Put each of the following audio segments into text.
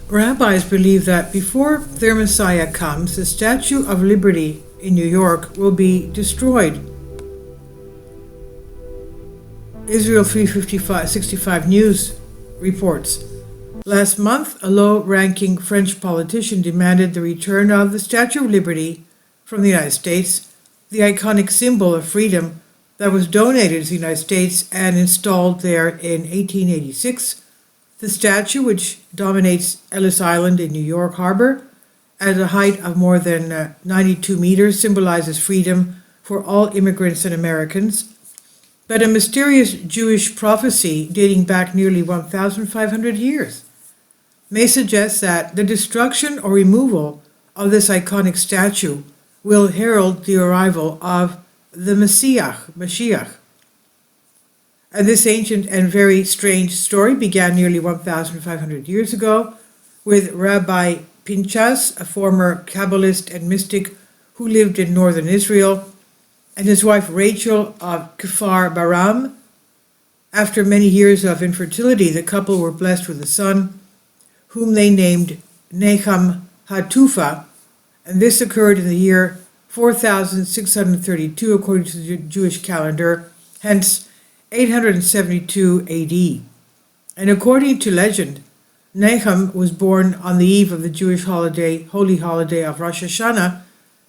Rabbis believe that before their Messiah comes, the Statue of Liberty in New York will be destroyed. Israel 365 News reports. Last month, a low-ranking French politician demanded the return of the Statue of Liberty from the United States, the iconic symbol of freedom that was donated to the United States and installed there in 1886. The statue, which dominates Ellis Island in New York Harbor at a height of more than 92 meters, symbolizes freedom for all immigrants and Americans. But a mysterious Jewish prophecy dating back nearly 1,500 years may suggest that the destruction or removal of this iconic statue will herald the arrival of the Mashiach. And this ancient and very strange story began nearly 1,500 years ago with Rabbi Pinchas, a former Kabbalist and mystic who lived in northern Israel, and his wife Rachel of Kfar Baram. After many years of infertility, the couple were blessed with a son, whom they named Nakam Hatufa, and this occurred in the year 4632 according to the Jewish calendar, hence 872 AD. And according to legend, Nahum was born on the eve of the Jewish holy holiday of Rosh Hashanah.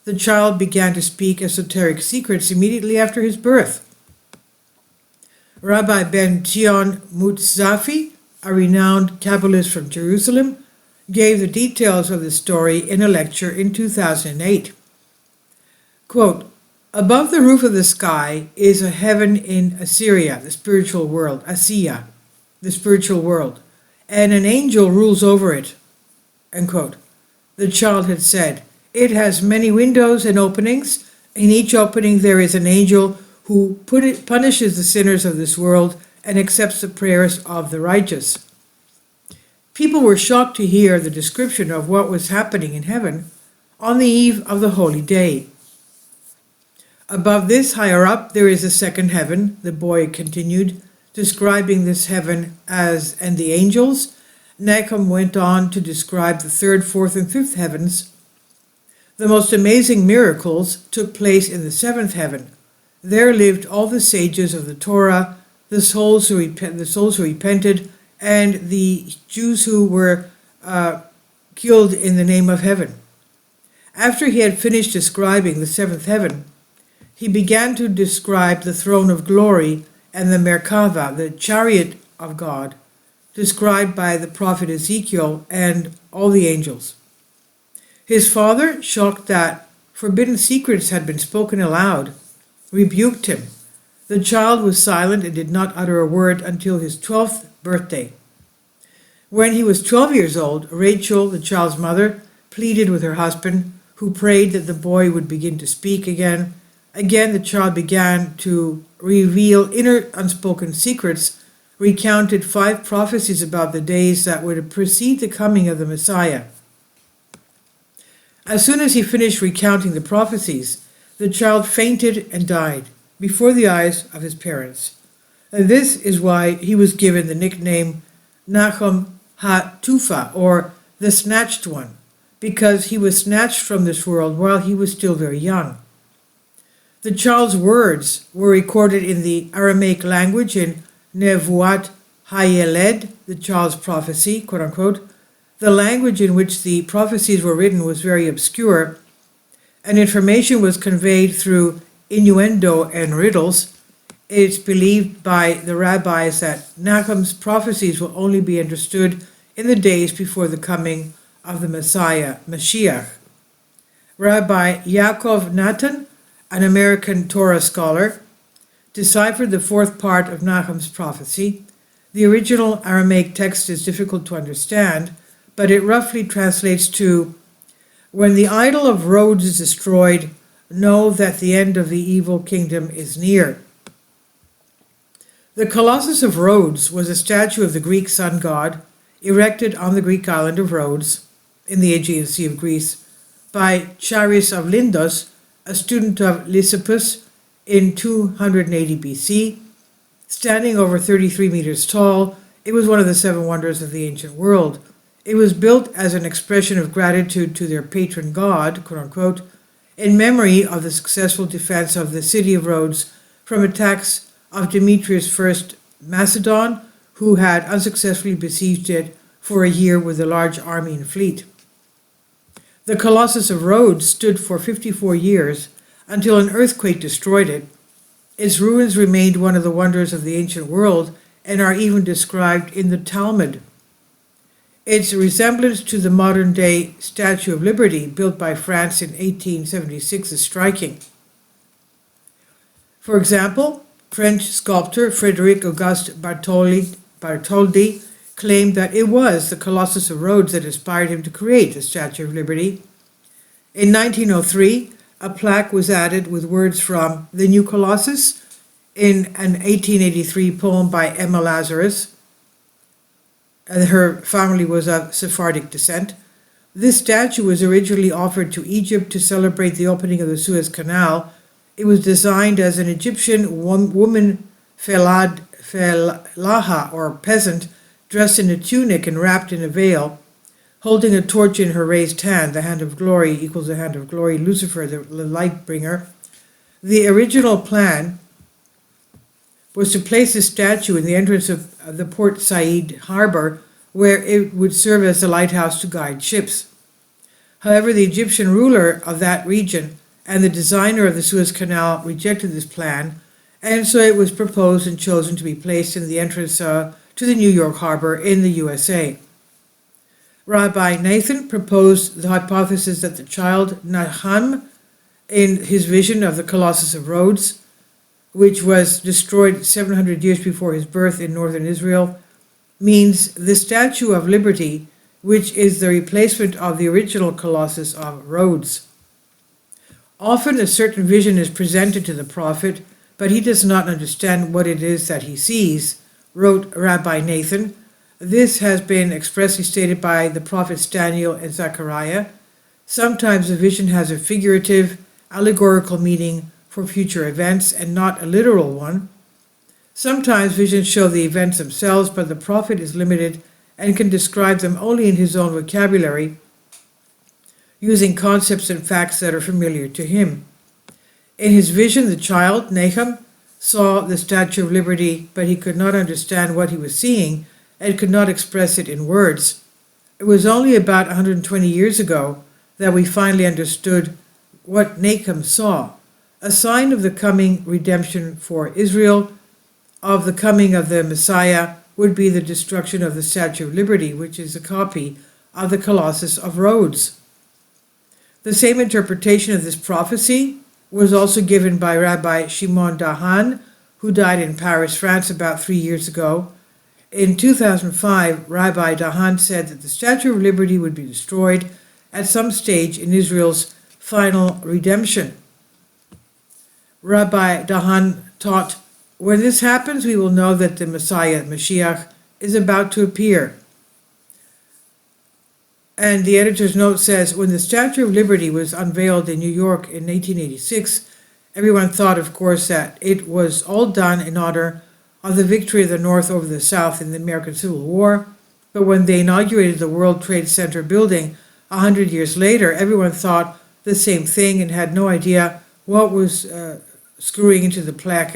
The child began to speak esoteric secrets immediately after his birth. Rabbi Ben Zion Mutzafi, a renowned Kabbalist from Jerusalem, gave the details of the story in a lecture in 2008. Quote, "Above the roof of the sky is a heaven in Assyria, the spiritual world, Asiya, the spiritual world, and an angel rules over it." End quote. The child had said, "It has many windows and openings. In each opening there is an angel who punishes the sinners of this world and accepts the prayers of the righteous." People were shocked to hear the description of what was happening in heaven on the eve of the holy day. "Above this, higher up, there is a second heaven," the boy continued, describing this heaven as, "and the angels." Nakam went on to describe the third, fourth, and fifth heavens. The most amazing miracles took place in the seventh heaven. There lived all the sages of the Torah, the souls who repented, and the Jews who were killed in the name of heaven. After he had finished describing the seventh heaven, he began to describe the throne of glory and the Merkava, the chariot of God, described by the prophet Ezekiel and all the angels. His father, shocked that forbidden secrets had been spoken aloud, rebuked him. The child was silent and did not utter a word until his 12th birthday. When he was 12 years old, Rachel, the child's mother, pleaded with her husband, who prayed that the boy would begin to speak again. Again, the child began to reveal inner unspoken secrets, recounted 5 prophecies about the days that would precede the coming of the Messiah. As soon as he finished recounting the prophecies, the child fainted and died before the eyes of his parents. And this is why he was given the nickname Nakam Hatufa, or the Snatched One, because he was snatched from this world while he was still very young. The child's words were recorded in the Aramaic language in Nevuat Hayeled, the child's prophecy, quote unquote. The language in which the prophecies were written was very obscure, and information was conveyed through innuendo and riddles. It's believed by the rabbis that Nakam's prophecies will only be understood in the days before the coming of the Messiah, Mashiach. Rabbi Yaakov Natan, an American Torah scholar, deciphered the 4th part of Nakam's prophecy. The original Aramaic text is difficult to understand, but it roughly translates to, "When the idol of Rhodes is destroyed, know that the end of the evil kingdom is near." The Colossus of Rhodes was a statue of the Greek sun god, erected on the Greek island of Rhodes, in the Aegean Sea of Greece, by Charis of Lindos, a student of Lysippus, in 280 BC. Standing over 33 meters tall, it was one of the 7 wonders of the ancient world. It was built as an expression of gratitude to their patron god, quote unquote, in memory of the successful defense of the city of Rhodes from attacks of Demetrius I Macedon, who had unsuccessfully besieged it for a year with a large army and fleet. The Colossus of Rhodes stood for 54 years until an earthquake destroyed it. Its ruins remained one of the wonders of the ancient world and are even described in the Talmud. Its resemblance to the modern-day Statue of Liberty built by France in 1876 is striking. For example, French sculptor Frédéric Auguste Bartholdi claimed that it was the Colossus of Rhodes that inspired him to create the Statue of Liberty. In 1903, a plaque was added with words from The New Colossus in an 1883 poem by Emma Lazarus. Her family was of Sephardic descent. This statue was originally offered to Egypt to celebrate the opening of the Suez Canal. It was designed as an Egyptian woman fellaha, or peasant, dressed in a tunic and wrapped in a veil, holding a torch in her raised hand. The hand of glory equals the hand of glory, Lucifer, the light bringer. The original plan was to place this statue in the entrance of the Port Said harbor, where it would serve as a lighthouse to guide ships. However, the Egyptian ruler of that region and the designer of the Suez Canal rejected this plan, and so it was proposed and chosen to be placed in the entrance to the New York harbor in the USA. Rabbi Nathan proposed the hypothesis that the child Nakam, in his vision of the Colossus of Rhodes, which was destroyed 700 years before his birth in northern Israel, means the Statue of Liberty, which is the replacement of the original Colossus of Rhodes. Often a certain vision is presented to the prophet, but he does not understand what it is that he sees, wrote Rabbi Nathan. This has been expressly stated by the prophets Daniel and Zechariah. Sometimes a vision has a figurative, allegorical meaning for future events and not a literal one. Sometimes visions show the events themselves, but the prophet is limited and can describe them only in his own vocabulary, using concepts and facts that are familiar to him. In his vision, the child, Nakam, saw the Statue of Liberty, but he could not understand what he was seeing and could not express it in words. It was only about 120 years ago that we finally understood what Nakam saw, a sign of the coming redemption for Israel, of the coming of the Messiah, would be the destruction of the Statue of Liberty, which is a copy of the Colossus of Rhodes. The same interpretation of this prophecy was also given by Rabbi Shimon Dahan, who died in Paris, France, about 3 years ago. In 2005, Rabbi Dahan said that the Statue of Liberty would be destroyed at some stage in Israel's final redemption. Rabbi Dahan taught, "When this happens, we will know that the Messiah, Mashiach, is about to appear." And the editor's note says, when the Statue of Liberty was unveiled in New York in 1886, everyone thought, of course, that it was all done in honor of the victory of the North over the South in the American Civil War. But when they inaugurated the World Trade Center building 100 years later, everyone thought the same thing and had no idea what was screwed into the plaque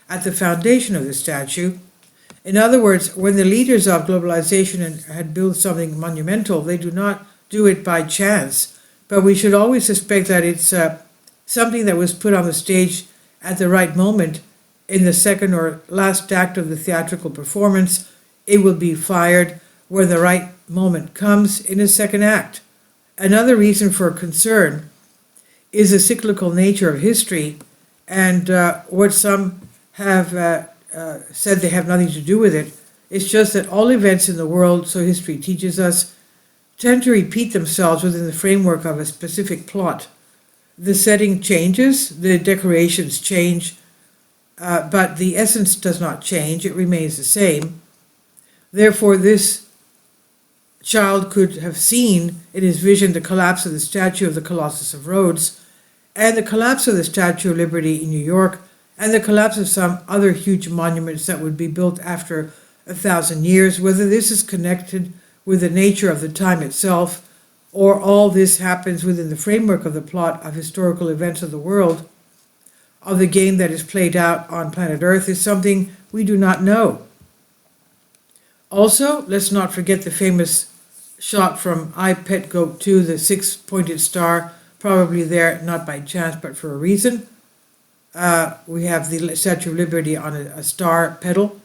at the foundation of the statue. In other words, when the leaders of globalization had built something monumental, they do not do it by chance, but we should always suspect that it's something that was put on the stage at the right moment in the second or last act of the theatrical performance. It will be fired when the right moment comes in the second act. Another reason for concern is the cyclical nature of history, and what some have said they have nothing to do with it. It's just that all events in the world, so history teaches us, tend to repeat themselves within the framework of a specific plot. The setting changes, the decorations change, but the essence does not change, it remains the same. Therefore, this child could have seen in his vision the collapse of the statue of the Colossus of Rhodes, and the collapse of the Statue of Liberty in New York, and the collapse of some other huge monuments that would be built after 1,000 years, whether this is connected with the nature of the time itself, or all this happens within the framework of the plot of historical events of the world, of the game that is played out on planet Earth, is something we do not know. Also, let's not forget the famous shot from I, Pet Goat 2, the six-pointed star, probably there not by chance but for a reason. We have the Statue of Liberty on a star petal.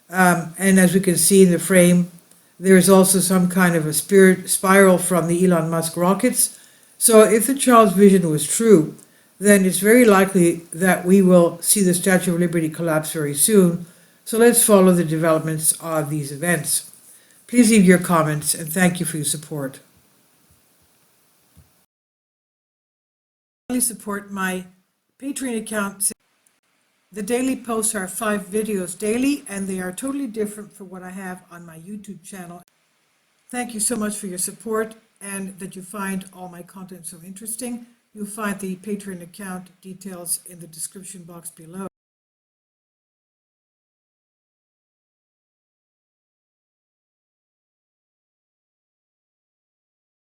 And as we can see in the frame, there is also some kind of a spiral from the Elon Musk rockets. So if the child's vision was true, then it's very likely that we will see the Statue of Liberty collapse very soon. So let's follow the developments of these events. Please leave your comments, and thank you for your support. Please support my Patreon account. The daily posts are 5 videos daily, and they are totally different from what I have on my YouTube channel. Thank you so much for your support, and that you find all my content so interesting. You'll find the Patreon account details in the description box below.